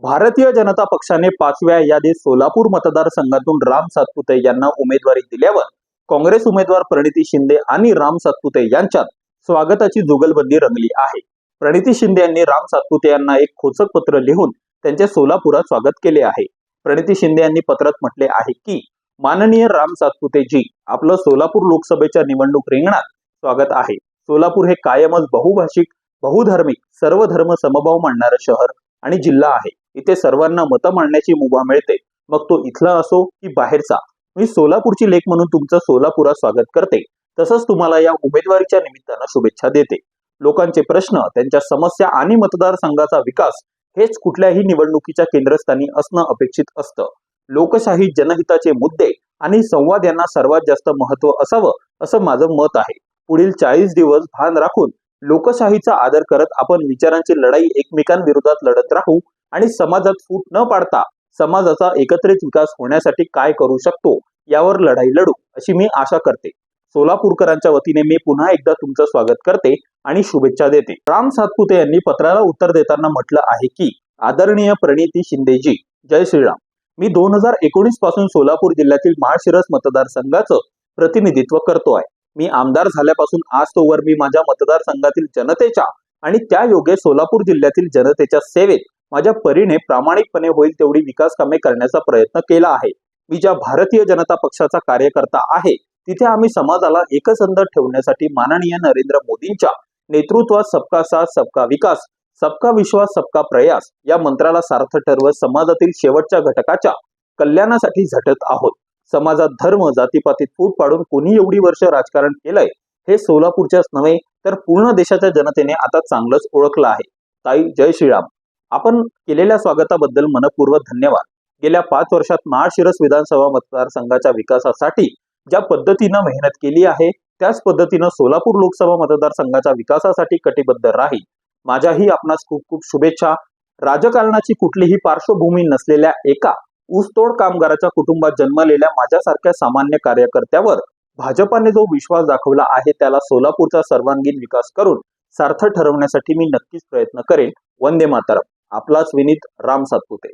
भारतीय जनता पक्षाने 5व्या यादीत सोलापूर मतदारसंघातून राम सातपुते यांना उमेदवारी दिल्यावर काँग्रेस उमेदवार प्रणिती शिंदे आणि राम सातपुते यांच्यात स्वागताची जुगलबंदी रंगली आहे। प्रणिती शिंदे यांनी राम सातपुते यांना एक खोचक पत्र लिहून त्यांचे सोलापुरात स्वागत केले आहे। प्रणिती शिंदे यांनी पत्रात म्हटले आहे की माननीय राम सातपुते जी, आपलं सोलापूर लोकसभेच्या निवडणूक रिंगणात स्वागत आहे। सोलापूर हे कायमच बहुभाषिक, बहुधार्मिक, सर्व धर्म समभाव मानणारं शहर आणि जिल्हा आहे। इथे सर्वांना मतं मांडण्याची मुभा मिळते, मग तो इथला असो की बाहेरचा। मी सोलापूरची लेक म्हणून तुमचं सोलापुरात स्वागत करते, तसंच तुम्हाला या उमेदवारीच्या निमित्तानं शुभेच्छा देते। लोकांचे प्रश्न, त्यांच्या समस्या आणि मतदारसंघाचा विकास हेच कुठल्याही निवडणुकीच्या केंद्रस्थानी असणं अपेक्षित असतं। लोकशाही, जनहिताचे मुद्दे आणि संवाद यांना सर्वात जास्त महत्त्व असावं असं माझं मत आहे। पुढील 40 दिवस भान राखून लोकशाहीचा आदर करत आपण विचारांची लढाई एकमेकांविरोधात लढत राहू आणि समाजात फूट न पाडता समाजाचा एकत्रित विकास होण्यासाठी काय करू शकतो यावर लढाई लढू, अशी मी आशा करते। सोलापूरकरांच्या वतीने मी पुन्हा एकदा तुमचं स्वागत करते आणि शुभेच्छा देते। राम सातपुते यांनी पत्राला उत्तर देताना म्हटलं आहे की आदरणीय प्रणिती शिंदेजी, जय श्रीराम। मी 2019 पासून सोलापूर जिल्ह्यातील माळशिरस मतदारसंघाचं प्रतिनिधित्व करतो आहे। मी आमदार झाल्यापासून आज तोवर मी माझ्या मतदारसंघातील जनतेच्या आणि त्या योगे सोलापूर जिल्ह्यातील जनतेच्या सेवेत माझ्या परीने प्रामाणिकपणे होईल तेवढी विकास कामे करण्याचा प्रयत्न केला आहे। मी ज्या भारतीय जनता पक्षाचा कार्यकर्ता आहे, तिथे आम्ही समाजाला एकसंध ठेवण्यासाठी माननीय नरेंद्र मोदींच्या नेतृत्वात सबका साथ, सबका विकास, सबका विश्वास, सबका प्रयास या मंत्राला सार्थ ठरवत समाजातील शेवटच्या घटकाच्या कल्याणासाठी झटत आहोत। समाजात धर्म, जातीपातीत फूट पाडून कोणी एवढी वर्ष राजकारण केलंय हे सोलापूरच्याच नव्हे तर पूर्ण देशाच्या जनतेने आता चांगलंच ओळखलं आहे। ताई, जय श्रीराम। आपण केलेल्या स्वागताबद्दल मनपूर्वक धन्यवाद। गेल्या 5 वर्षात माळशिरस विधानसभा मतदारसंघाच्या विकासासाठी ज्या पद्धतीनं मेहनत केली आहे, त्याच पद्धतीनं सोलापूर लोकसभा मतदारसंघाच्या विकासासाठी कटिबद्ध राहील। माझ्याही आपणास खूप खूप शुभेच्छा। राजकारणाची कुठलीही पार्श्वभूमी नसलेल्या एका ऊसतोड कामगाराच्या कुटुंबात जन्मलेल्या माझ्यासारख्या सामान्य कार्यकर्त्यावर भाजपाने जो विश्वास दाखवला आहे, त्याला सोलापूरचा सर्वांगीण विकास करून सार्थ ठरवण्यासाठी मी नक्कीच प्रयत्न करेन। वंदे मातरम। आपलाच विनीत, राम सातपुते।